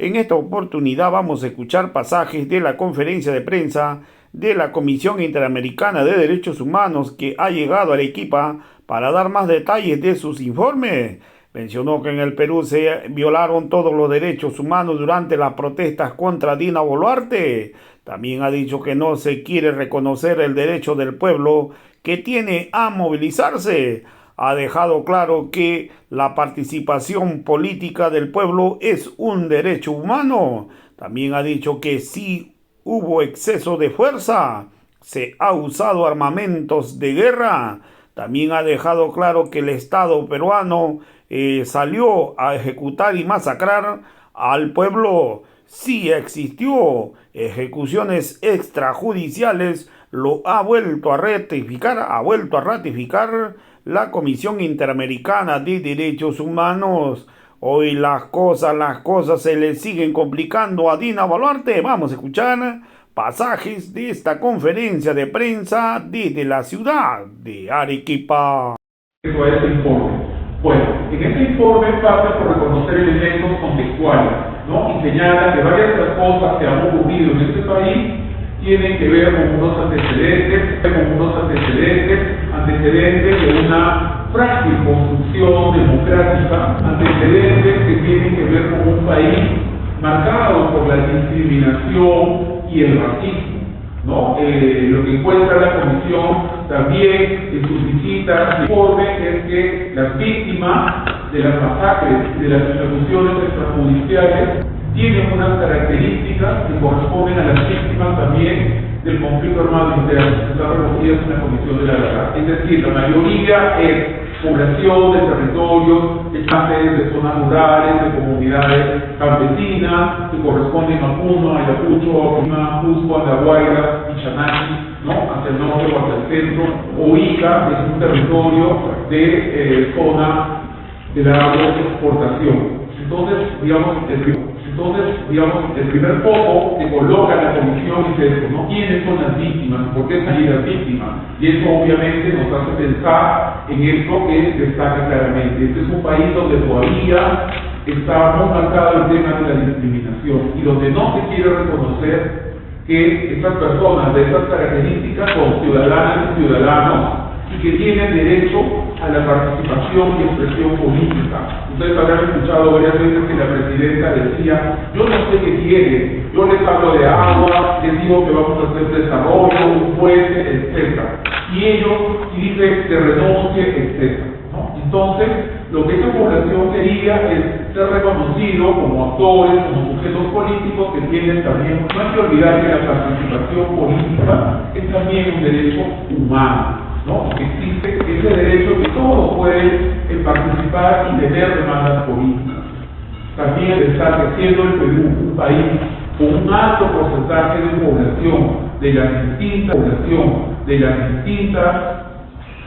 En esta oportunidad vamos a escuchar pasajes de la conferencia de prensa de la Comisión Interamericana de Derechos Humanos que ha llegado a Arequipa para dar más detalles de sus informes. Mencionó que en el Perú se violaron todos los derechos humanos durante las protestas contra Dina Boluarte. También ha dicho que no se quiere reconocer el derecho del pueblo que tiene a movilizarse. Ha dejado claro que la participación política del pueblo es un derecho humano. También ha dicho que si hubo exceso de fuerza, se ha usado armamentos de guerra. También ha dejado claro que el Estado peruano salió a ejecutar y masacrar al pueblo. Sí existió ejecuciones extrajudiciales, lo ha vuelto a ratificar la Comisión Interamericana de Derechos Humanos. Hoy las cosas se le siguen complicando a Dina Boluarte. Vamos a escuchar pasajes de esta conferencia de prensa desde la ciudad de Arequipa. Este informe. Bueno, en este informe pasa por reconocer elementos contextuales, ¿no? Y señala que varias de las cosas que han ocurrido en este país tienen que ver con unos antecedentes de una frágil construcción democrática, antecedentes que tienen que ver con un país marcado por la discriminación y el racismo, ¿no? Lo que encuentra la Comisión también en sus visitas y informe es que las víctimas de las masacres, de las ejecuciones extrajudiciales, tienen unas características que corresponden a las víctimas también del conflicto armado interno, que están recogidas en la Comisión de la Verdad. Es decir, la mayoría es población de territorios, estantes de zonas rurales, de comunidades campesinas, que corresponden a Puno, Ayacucho, Lima, Cusco, Andahuaylas, Ichanaki, ¿no? Hacia el norte o hacia el centro, o Ica, es un territorio de zona de la agroexportación. Entonces, digamos, el primer foco que coloca la comisión es esto, ¿no? ¿Quiénes son las víctimas? ¿Por qué salir las víctimas? Y eso obviamente nos hace pensar en esto que destaca claramente. Este es un país donde todavía está muy marcado el tema de la discriminación y donde no se quiere reconocer que estas personas de estas características son ciudadanas y ciudadanos y que tienen derecho a la participación y expresión política. Ustedes habrán escuchado varias veces que la presidenta decía, yo no sé qué quieren, yo les hablo de agua, les digo que vamos a hacer desarrollo, un puente, etc. Y ellos dicen que renuncie, etc. ¿no? Entonces, lo que esta población quería es ser reconocido como actores, como sujetos políticos que tienen también, no hay que olvidar que la participación política es también un derecho humano. ¿No? Existe ese derecho que todos pueden participar y tener demandas políticas. También está que siendo el Perú un país con un alto porcentaje de población de las distintas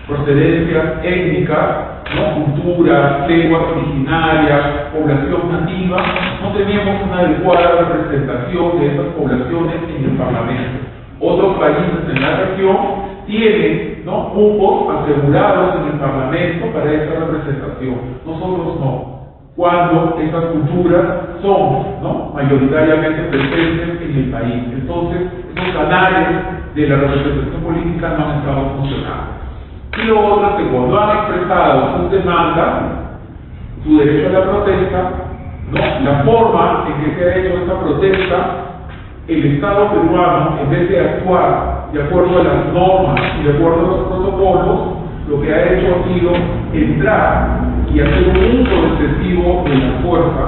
procedencias étnicas, ¿no? Culturas, lenguas originarias, población nativa, no teníamos una adecuada representación de esas poblaciones en el Parlamento. Otros países en la región tienen, ¿no?, cupos asegurados en el Parlamento para esa representación. Nosotros no. Cuando esas culturas son, ¿no?, mayoritariamente presentes en el país. Entonces, esos canales de la representación política no han estado funcionando. Y lo otro es que cuando han expresado sus demandas, su derecho a la protesta, ¿no?, la forma en que se ha hecho esta protesta, el Estado peruano, en vez de actuar de acuerdo a las normas y de acuerdo a los protocolos, lo que ha hecho ha sido entrar y hacer un uso excesivo de la fuerza,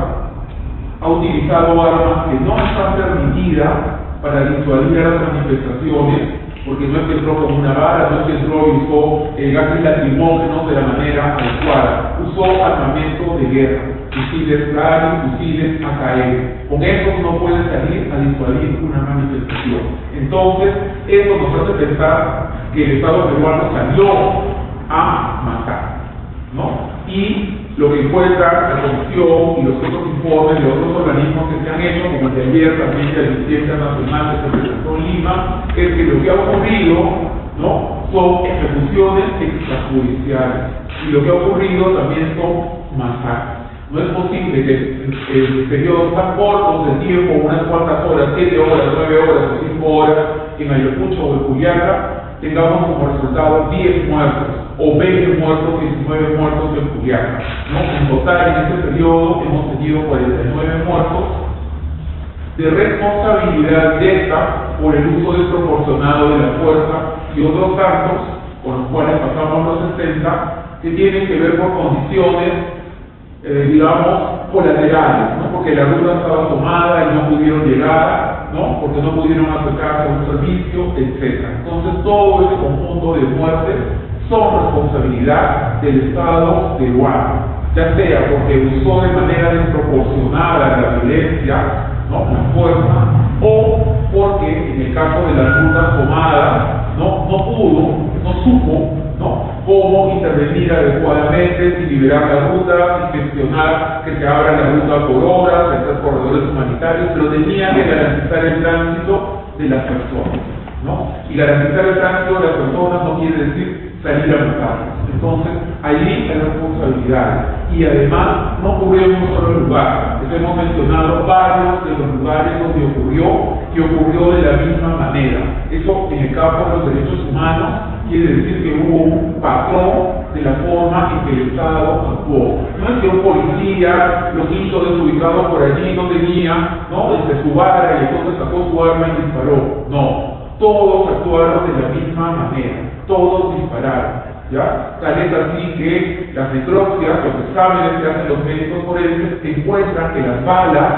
ha utilizado armas que no están permitidas para disuadir a las manifestaciones, porque no es que entró con una vara, no es que entró y usó gases lacrimógenos de la manera adecuada, usó armamento de guerra, fusiles Gary, fusiles AKM. Con eso no puede salir a disuadir una manifestación. Entonces, esto nos hace pensar que el Estado peruano salió a matar, ¿no? Y lo que encuentra la Comisión y los otros informes de otros organismos que se han hecho, como el de ayer también de la Justicia Nacional que se presentó en Lima, es que lo que ha ocurrido, ¿no?, son ejecuciones extrajudiciales. Y lo que ha ocurrido también son masacres. No es posible que en periodos tan cortos de tiempo, unas cuantas horas, 7 horas, 9 horas o 5 horas, en Ayacucho o en Juliaca, tengamos como resultado 10 muertos, o 20 muertos, 19 muertos en Juliaca, ¿no? En total, en este periodo hemos tenido 49 muertos de responsabilidad directa por el uso desproporcionado de la fuerza y otros tantos, con los cuales pasamos los 60, que tienen que ver por condiciones, digamos, colaterales, ¿no? Porque la ruta estaba tomada y no pudieron llegar, ¿no? Porque no pudieron acercarse a un servicio, etc. Entonces, todo ese conjunto de muertes son responsabilidad del Estado peruano, ya sea porque usó de manera desproporcionada la violencia, ¿no? La fuerza, o porque en el caso de las rutas tomadas, no pudo, no supo, ¿no? Cómo intervenir adecuadamente y liberar la ruta y gestionar que se abra la ruta por horas, hacer corredores humanitarios, pero tenía que garantizar el tránsito de las personas, ¿no? Y garantizar el tránsito de las personas no quiere decir salir a matarlas. Entonces, allí hay responsabilidades. Y además, no ocurrió en un solo lugar. Hemos mencionado varios de los lugares donde ocurrió y ocurrió de la misma manera. Eso, en el campo de los derechos humanos, quiere decir que hubo un patrón de la forma en que el Estado actuó. No es que un policía lo quiso desubicado por allí, no tenía, ¿no? Desde su vara y entonces sacó su arma y disparó. No. Todos actuaron de la misma manera. Todos dispararon. ¿Ya? Tal es así que las necropsias, los exámenes que hacen los médicos forenses, encuentran que las balas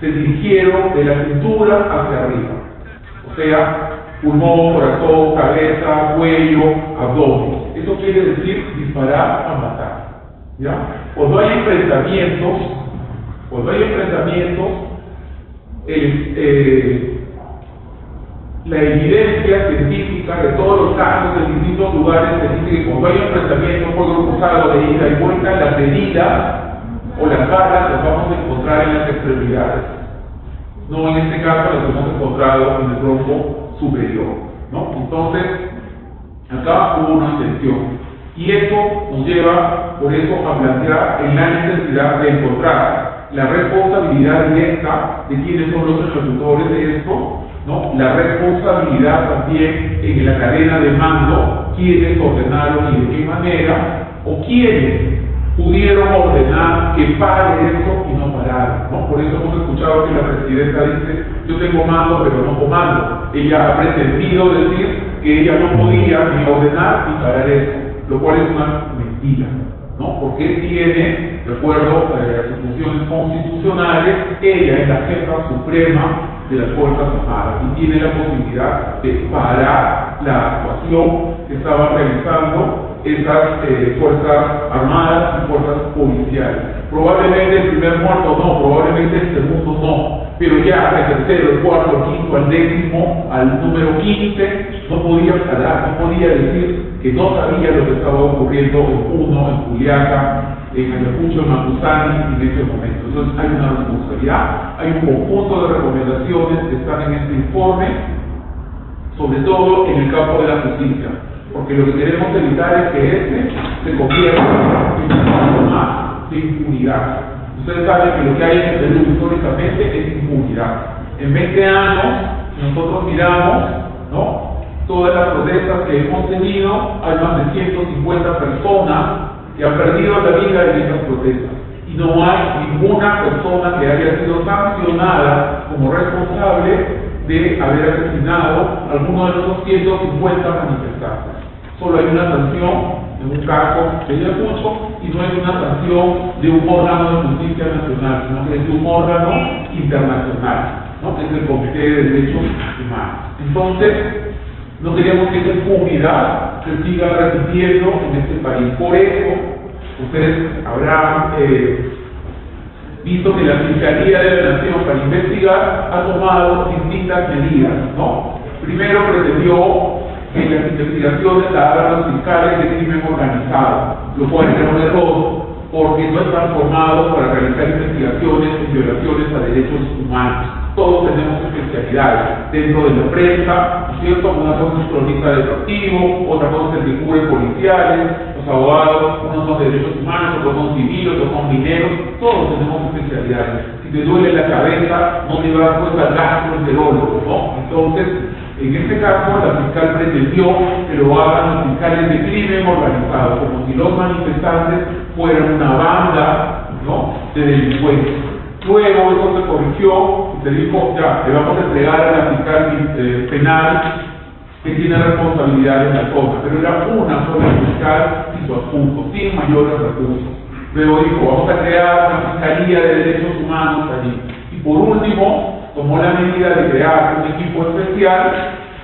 se dirigieron de la cintura hacia arriba. O sea, pulmón, corazón, cabeza, cuello, abdomen. Eso quiere decir disparar a matar. ¿Ya? Cuando hay enfrentamientos, la evidencia científica de todos los casos en distintos lugares se dice que cuando hay enfrentamientos por grupo cruzado de ida y vuelta, las heridas o las balas las vamos a encontrar en las extremidades. No en este caso las hemos encontrado en el tronco superior, ¿no? Entonces, acá hubo una intención. Y eso nos lleva, por eso, a plantear la necesidad de encontrar la responsabilidad directa de quienes son los ejecutores de esto, ¿no? La responsabilidad también en la cadena de mando, quienes ordenaron y de qué manera, o quienes pudieron ordenar que pare eso y no pararon, ¿no? Por eso hemos escuchado que la presidenta dice, yo tengo mando pero no comando. Ella ha pretendido decir que ella no podía ni ordenar ni parar eso, lo cual es una mentira, ¿no? Porque tiene, de acuerdo a las funciones constitucionales, ella es la jefa suprema de las Fuerzas Armadas y tiene la posibilidad de parar la actuación que estaban realizando esas Fuerzas Armadas y Fuerzas Policiales. Probablemente el primer muerto no, probablemente el segundo no, pero ya el tercero, el cuarto, el quinto, al décimo, al número 15, no podía parar, no podía decir que no sabía lo que estaba ocurriendo en Puno, en Juliaca, en Ayacucho, en Macusani en ese momento. Entonces hay una responsabilidad, hay un conjunto de recomendaciones que están en este informe, sobre todo en el campo de la justicia, porque lo que queremos evitar es que se convierta en un caso más de impunidad. Ustedes saben que lo que hay en el Perú históricamente es impunidad. En 20 años, nosotros miramos, ¿no?, todas las protestas que hemos tenido, hay más de 150 personas que han perdido la vida en estas protestas. Y no hay ninguna persona que haya sido sancionada como responsable de haber asesinado a alguno de esos 150 manifestantes. Solo hay una sanción en un caso de Ayacucho y no es una sanción de un órgano de justicia nacional, sino que es de un órgano internacional, ¿no?, que es el Comité de Derechos Humanos. Entonces, no queremos que esa impunidad se siga repitiendo en este país. Por eso, ustedes habrán visto que la Fiscalía de la Nación para investigar ha tomado distintas medidas, ¿no? Primero pretendió que las investigaciones las hagan los fiscales de crimen organizado, lo cual es un error, porque no están formados para realizar investigaciones en violaciones a derechos humanos. Todos tenemos especialidades dentro de la prensa, ¿no es cierto? Una cosa es cronista deportivo, otra cosa es el que cubre policiales, Los abogados, unos son de derechos humanos, otros son civiles, otros son mineros, todos tenemos especialidades. Si te duele la cabeza, no te vas pues al gastroenterólogo, ¿no? Entonces, en este caso, la fiscal pretendió que lo hagan los fiscales de crimen organizado, como si los manifestantes fueran una banda, ¿no?, de delincuentes. Luego eso se corrigió y se dijo, ya, le vamos a entregar a la fiscal penal que tiene responsabilidad en la zona, pero era una sola fiscal y su adjunto, sin mayores recursos. Luego dijo, vamos a crear una fiscalía de derechos humanos allí. Y por último, tomó la medida de crear un equipo especial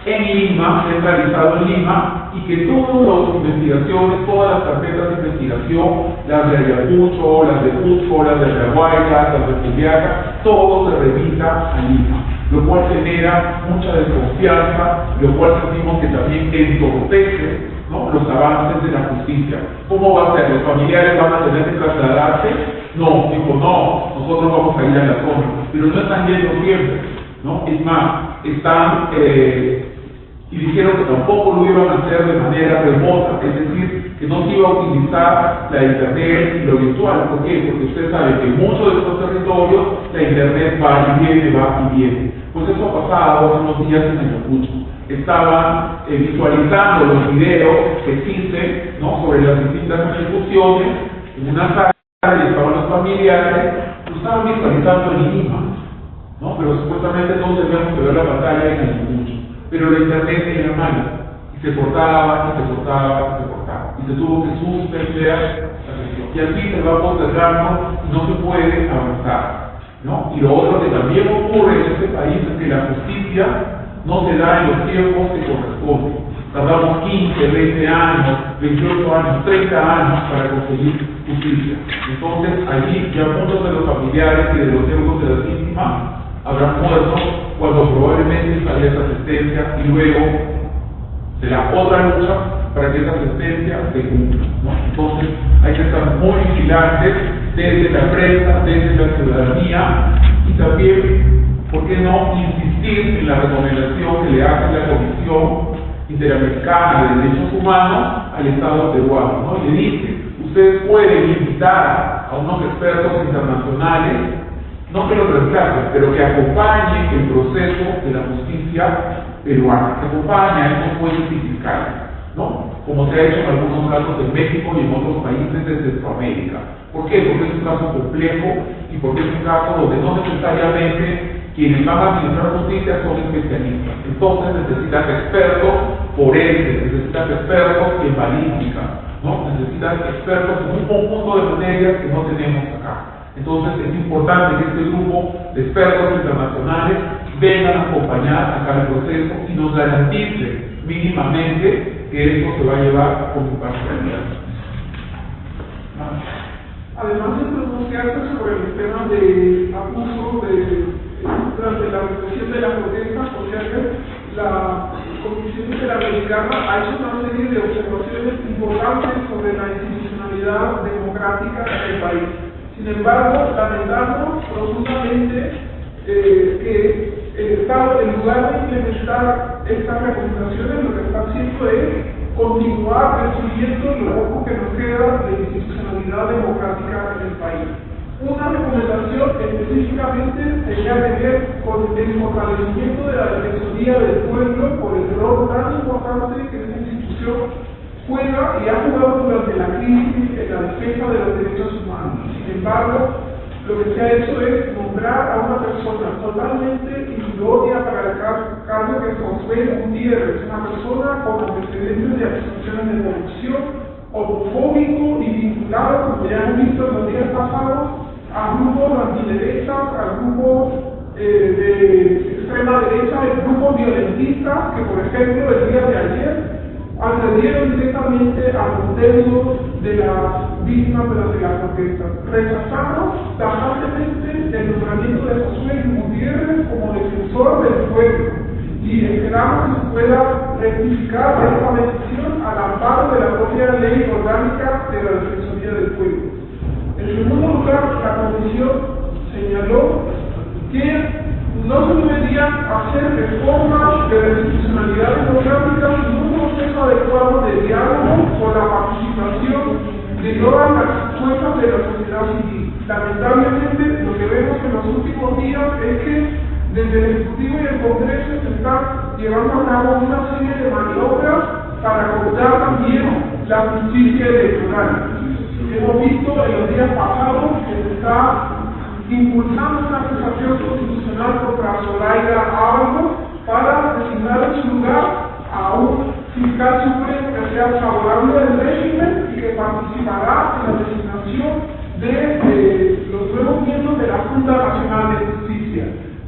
en Lima, centralizado en Lima, y que todas las investigaciones, todas las carpetas de investigación, las de Ayacucho, las de Cusco, las de Ayahuayca, las de Juliaca, todo se remita a Lima, lo cual genera mucha desconfianza, lo cual sentimos que también entorpece, ¿no?, los avances de la justicia. ¿Cómo va a ser? ¿Los familiares van a tener que trasladarse? No, dijo, no, nosotros vamos a ir a la zona, pero no están yendo siempre, ¿no? Es más, están y dijeron que tampoco lo iban a hacer de manera remota, es decir, que no se iba a utilizar la internet y lo virtual. ¿Por qué? Porque usted sabe que en muchos de estos territorios la internet va y viene. Pues eso ha pasado hace unos días en Ayacucho. Estaban visualizando los videos que existen, ¿no?, sobre las distintas ejecuciones en una sala y estaban los familiares, lo estaban visualizando en Lima, ¿no? Pero supuestamente todos debíamos de ver la batalla en Ayacucho. Pero la internet era mala, y se cortaba, y se cortaba, y se cortaba, y se tuvo que suspender la sesión. Y así se va postergando y no se puede avanzar, ¿no? Y lo otro que también ocurre en este país es que la justicia no se da en los tiempos que corresponden. Tardamos 15, 20 años, 28 años, 30 años para conseguir justicia. Entonces, allí ya muchos de los familiares y de los miembros de las víctimas habrán muerto cuando probablemente salga esa sentencia y luego será otra lucha para que esa sentencia se cumpla, ¿no? Entonces hay que estar muy vigilantes desde la prensa, desde la ciudadanía y también, ¿por qué no insistir en la recomendación que le hace la Comisión Interamericana de Derechos Humanos al Estado peruano, ¿no? Y le dice, ustedes pueden invitar a unos expertos internacionales, no que los reemplacen, pero que acompañen el proceso de la justicia peruana, que acompañen a estos jueces y fiscales, ¿no? Como se ha hecho en algunos casos en México y en otros países de Centroamérica. ¿Por qué? Porque es un caso complejo y porque es un caso donde no necesariamente quienes van a administrar justicia son especialistas. Entonces necesitan expertos forenses, necesitan expertos en balística, ¿no? Necesitan expertos en un conjunto de materias que no tenemos acá. Entonces es importante que este grupo de expertos internacionales vengan a acompañar acá el proceso y nos garantice mínimamente que esto se va a llevar con imparcialidad. Además de pronunciarse sobre el tema de abuso durante la represión de la protesta social, la Comisión Interamericana ha hecho una serie de observaciones importantes sobre la institucionalidad democrática del país. Sin embargo, lamentamos profundamente que el Estado, en lugar de implementar estas recomendaciones, lo que está haciendo es continuar destruyendo lo poco que nos queda de institucionalidad democrática en el país. Una recomendación específicamente tenía que ver con el fortalecimiento de la Defensoría del Pueblo por el rol tan importante que esta institución juega y ha jugado durante la crisis en la defensa de los derechos humanos. Sin embargo, lo que se ha hecho es nombrar a una persona totalmente idónea para el cargo, que es Josué Gutiérrez, una persona con antecedentes de acusaciones de corrupción, homofóbico y vinculado, como ya hemos visto en los días pasados, a grupos antiderechas, a grupos de extrema derecha, a grupos violentistas que, por ejemplo, el día de ayer agredieron directamente a los deudos de las víctimas de las protestas. Rechazamos tajantemente el nombramiento de Josué Gutiérrez como defensor del pueblo y esperamos que se pueda rectificar esta decisión al amparo de la propia ley orgánica de la Defensoría del Pueblo. En segundo lugar, la Comisión señaló que no se deberían hacer reformas de la institucionalidad democrática sin un proceso adecuado de diálogo con la participación participación de todas las fuerzas de la sociedad civil. Lamentablemente, lo que vemos en los últimos días es que desde el Ejecutivo y el Congreso se están llevando a cabo una serie de maniobras para cortar también la justicia electoral. Hemos visto en los días pasados que se está impulsando una acusación constitucional contra Zoraida Ábalos para designar en su lugar a un fiscal supremo que sea favorable del régimen y que participará en la designación de los nuevos miembros de la Junta Nacional de Justicia.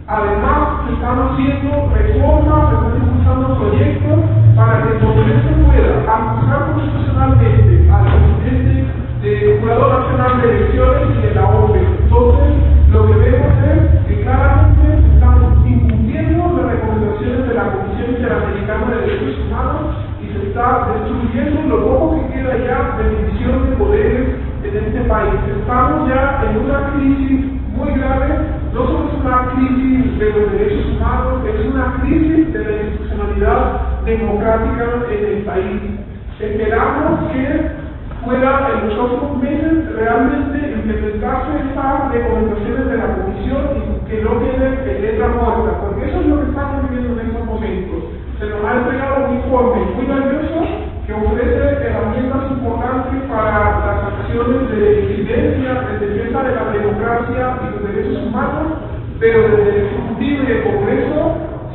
Además, se están haciendo reformas, se están impulsando proyectos para que el Congreso pueda acusar constitucionalmente al presidente del Jurado Nacional de Elecciones y de la OPE. Entonces, lo que vemos es que claramente se están incumpliendo las recomendaciones de la Comisión Interamericana de Derechos Humanos y se está destruyendo lo poco que queda ya de división de poderes en este país. Estamos ya en una crisis muy grave, no solo es una crisis de los derechos humanos, es una crisis de la institucionalidad democrática en el país. Esperamos que pueda en los próximos meses realmente implementarse estas recomendaciones de la Comisión y que no quede en letra muerta, porque eso es lo que estamos viviendo en estos momentos. Se nos ha entregado un informe muy valioso que ofrece herramientas importantes para las acciones de incidencia en defensa de la democracia y los derechos humanos, pero desde el Ejecutivo y el Congreso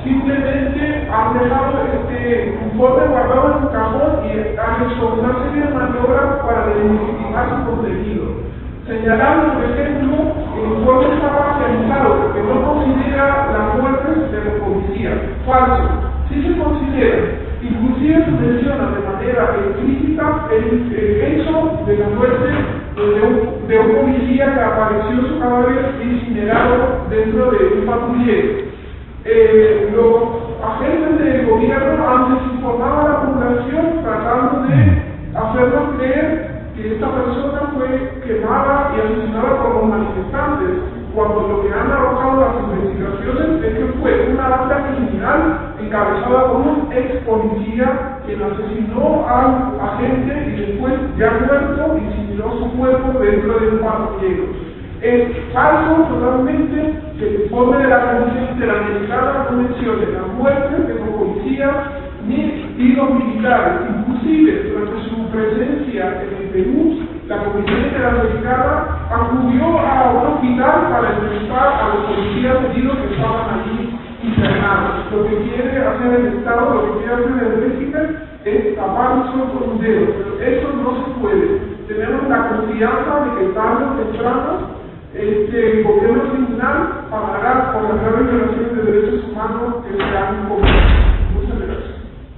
simplemente han dejado este informe guardado en un cajón y han hecho una serie de maniobras para deslegitimar su contenido. Señalando, por ejemplo, que el informe está parcializado porque no considera las muertes de los policías. Falso. Sí se considera. Inclusive se menciona de manera explícita el hecho de la muerte de un policía que apareció su cadáver incinerado dentro de un patrullero. Los agentes del gobierno han desinformado a la población tratando de hacernos creer que esta persona fue quemada y asesinada por los manifestantes, cuando lo que han arrojado las investigaciones es que fue una banda criminal encabezada por un ex policía quien asesinó al agente y después, ya muerto, incineró su cuerpo dentro de un patrullero. Es falso totalmente que el informe de la Comisión Interamericana no mencione las muertes de los policías ni los militares. Inclusive, durante su presencia en el Perú, la Comisión Interamericana acudió a un hospital para entrevistar a los policías heridos que estaban allí internados. Lo que quiere hacer el Estado, lo que quiere hacer el régimen es tapar el sol con un dedo, pero eso no se puede. Tenemos la confianza de que tarde o temprano el gobierno criminal pagará por las graves violaciones de derechos humanos que se han cometido.